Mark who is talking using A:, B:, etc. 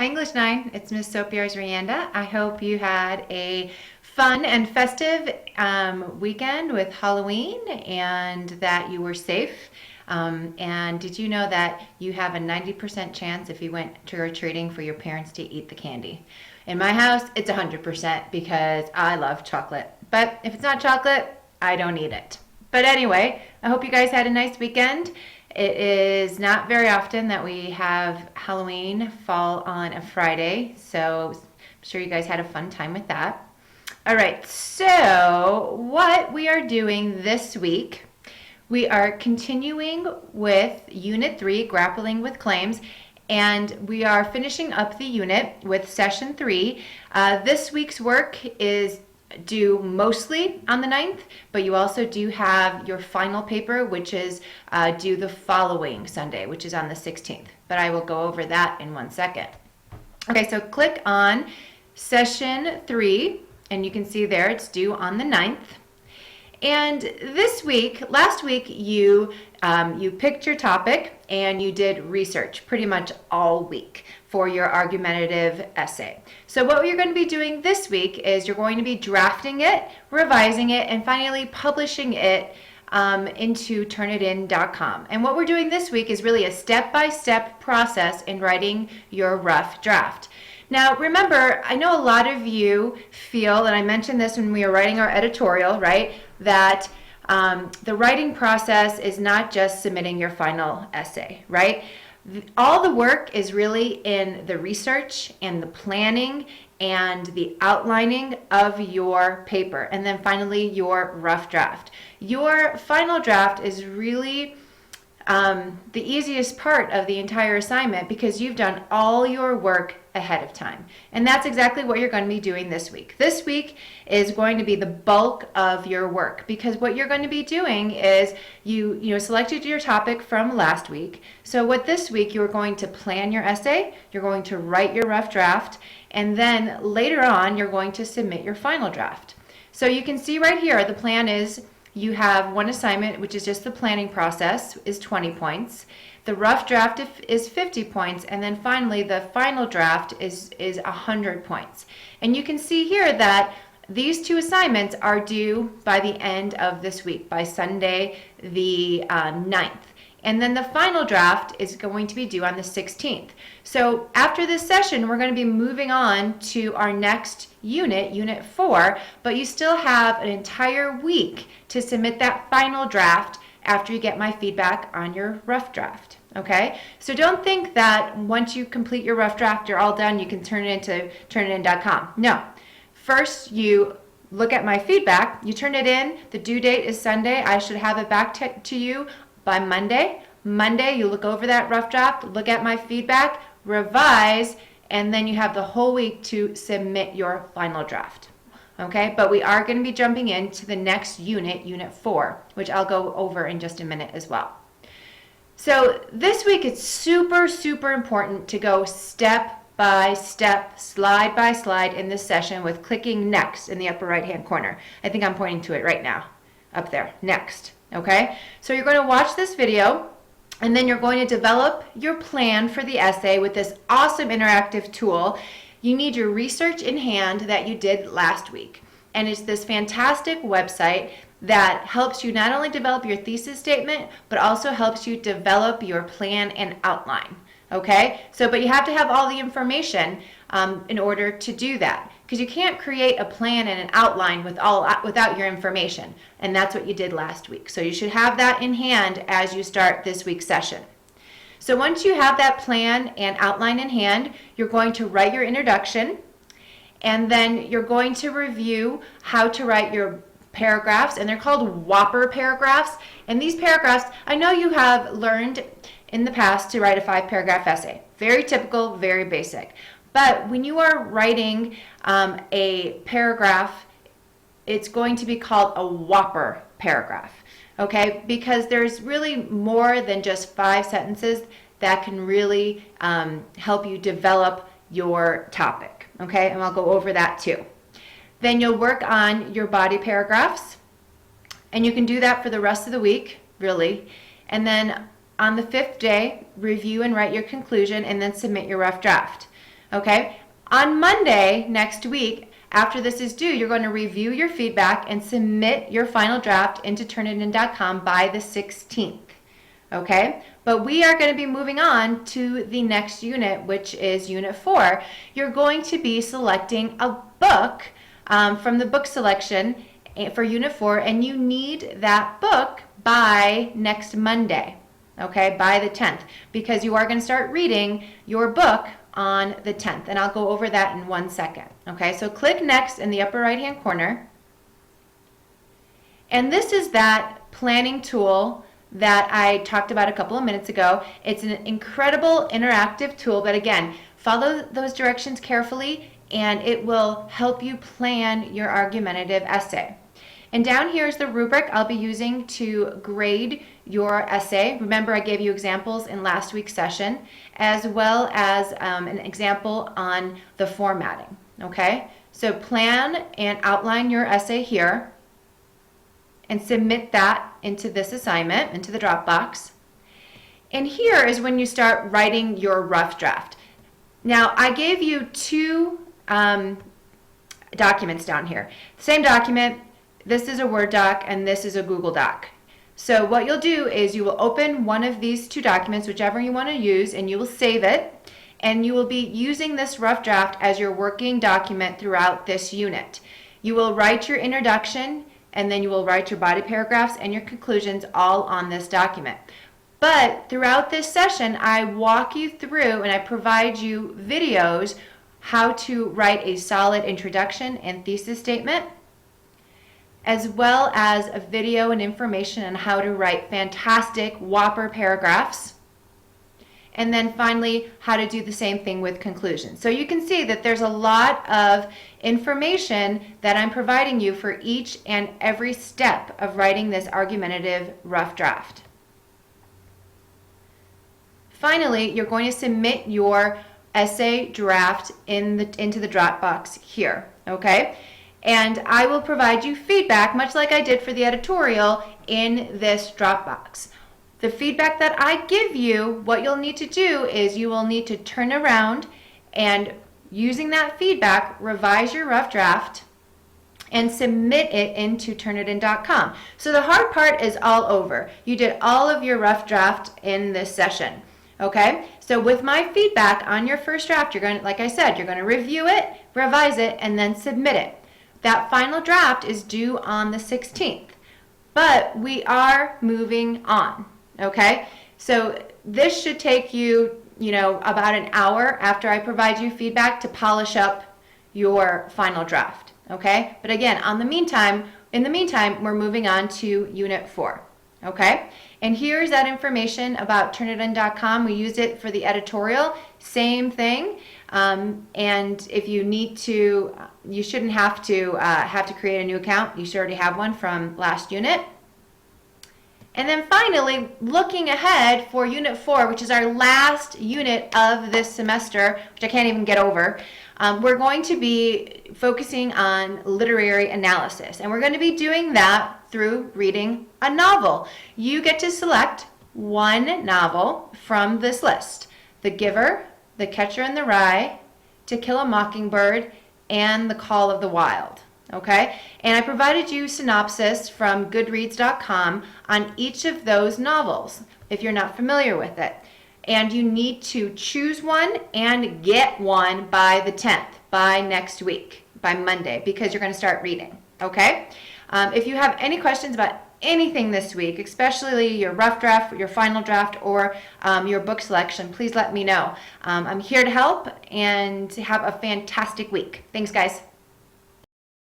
A: English 9. It's Miss Sopiarz-Rianda. I hope you had a fun and festive weekend with Halloween and that you were safe. And did you know that you have a 90% chance if you went trick-or-treating for your parents to eat the candy? In my house, it's 100% because I love chocolate. But if it's not chocolate, I don't eat it. But anyway, I hope you guys had a nice weekend. It is not very often that we have Halloween fall on a Friday, so I'm sure you guys had a fun time with that. All right, so what we are doing this week, we are continuing with Unit 3, Grappling with Claims, and we are finishing up the unit with Session 3. This week's work is due mostly on the 9th, but you also do have your final paper, which is due the following Sunday, which is on the 16th. But I will go over that in 1 second. Okay, so click on Session 3, and you can see there it's due on the 9th. And last week, you picked your topic and you did research pretty much all week for your argumentative essay. So what you're going to be doing this week is you're going to be drafting it, revising it, and finally publishing it into turnitin.com. And what we're doing this week is really a step-by-step process in writing your rough draft. Now, remember, I know a lot of you feel, and I mentioned this when we were writing our editorial, right, that the writing process is not just submitting your final essay, right? All the work is really in the research and the planning and the outlining of your paper, and then finally your rough draft. Your final draft is really the easiest part of the entire assignment because you've done all your work ahead of time. And that's exactly what you're going to be doing this week. This week is going to be the bulk of your work because what you're going to be doing is you selected your topic from last week. So what this week you're going to plan your essay, you're going to write your rough draft, and then later on you're going to submit your final draft. So you can see right here the plan is you have one assignment, which is just the planning process, is 20 points. The rough draft is 50 points, and then finally the final draft is 100 points. And you can see here that these two assignments are due by the end of this week, by Sunday the 9th. And then the final draft is going to be due on the 16th. So after this session, we're going to be moving on to our next unit, Unit 4, but you still have an entire week to submit that final draft after you get my feedback on your rough draft. Okay? So don't think that once you complete your rough draft, you're all done, you can turn it into turnitin.com. No. First, you look at my feedback, you turn it in, the due date is Sunday, I should have it back to you by Monday. Monday, you look over that rough draft, look at my feedback, revise, and then you have the whole week to submit your final draft. Okay, but we are going to be jumping into the next unit, Unit 4, which I'll go over in just a minute as well. So this week it's super, super important to go step by step, slide by slide in this session with clicking next in the upper right hand corner. I think I'm pointing to it right now, up there, next. Okay, so you're going to watch this video and then you're going to develop your plan for the essay with this awesome interactive tool. You need your research in hand that you did last week. And it's this fantastic website that helps you not only develop your thesis statement, but also helps you develop your plan and outline. Okay, so but you have to have all the information in order to do that, because you can't create a plan and an outline without your information, and that's what you did last week. So you should have that in hand as you start this week's session. So once you have that plan and outline in hand, you're going to write your introduction, and then you're going to review how to write your paragraphs, and they're called Whopper paragraphs. And these paragraphs, I know you have learned in the past to write a 5-paragraph essay. Very typical, very basic. But when you are writing a paragraph, it's going to be called a Whopper paragraph, okay? Because there's really more than just 5 sentences that can really help you develop your topic, okay? And I'll go over that too. Then you'll work on your body paragraphs, and you can do that for the rest of the week, really. And then on the 5th day, review and write your conclusion and then submit your rough draft. Okay? On Monday next week, after this is due, you're going to review your feedback and submit your final draft into turnitin.com by the 16th. Okay? But we are going to be moving on to the next unit, which is Unit 4. You're going to be selecting a book from the book selection for Unit 4, and you need that book by next Monday, okay, by the 10th, because you are going to start reading your book on the 10th, and I'll go over that in 1 second. Okay, so click Next in the upper right-hand corner, and this is that planning tool that I talked about a couple of minutes ago. It's an incredible interactive tool, but again, follow those directions carefully and it will help you plan your argumentative essay. And down here is the rubric I'll be using to grade your essay. Remember, I gave you examples in last week's session, as well as an example on the formatting. Okay, so plan and outline your essay here and submit that into this assignment, into the Dropbox. And here is when you start writing your rough draft. Now, I gave you two documents down here. Same document, this is a Word doc and this is a Google Doc. So what you'll do is you will open one of these two documents, whichever you want to use, and you will save it. And you will be using this rough draft as your working document throughout this unit. You will write your introduction, and then you will write your body paragraphs and your conclusions all on this document. But throughout this session, I walk you through and I provide you videos how to write a solid introduction and thesis statement, as well as a video and information on how to write fantastic Whopper paragraphs, and then finally how to do the same thing with conclusions. So you can see that there's a lot of information that I'm providing you for each and every step of writing this argumentative rough draft. Finally, you're going to submit your essay draft into the Dropbox here, okay? And I will provide you feedback, much like I did for the editorial, in this Dropbox. The feedback that I give you, what you'll need to do is you will need to turn around and, using that feedback, revise your rough draft and submit it into turnitin.com. So the hard part is all over. You did all of your rough draft in this session. Okay, so with my feedback on your first draft, you're going to, like I said, you're going to review it, revise it, and then submit it. That final draft is due on the 16th, but we are moving on. Okay, so this should take you, about an hour after I provide you feedback to polish up your final draft. Okay, but again, in the meantime, we're moving on to Unit 4. Okay, and here's that information about turnitin.com. We use it for the editorial, same thing. And if you need to, you shouldn't have to create a new account. You should already have one from last unit. And then finally, looking ahead for Unit 4, which is our last unit of this semester, which I can't even get over, we're going to be focusing on literary analysis. And we're going to be doing that through reading a novel. You get to select one novel from this list: The Giver, The Catcher in the Rye, To Kill a Mockingbird, and The Call of the Wild. Okay, and I provided you synopsis from goodreads.com on each of those novels if you're not familiar with it. And you need to choose one and get one by the 10th, by next week, by Monday, because you're going to start reading. Okay, if you have any questions about anything this week, especially your rough draft, your final draft, or your book selection, please let me know. I'm here to help, and have a fantastic week. Thanks, guys.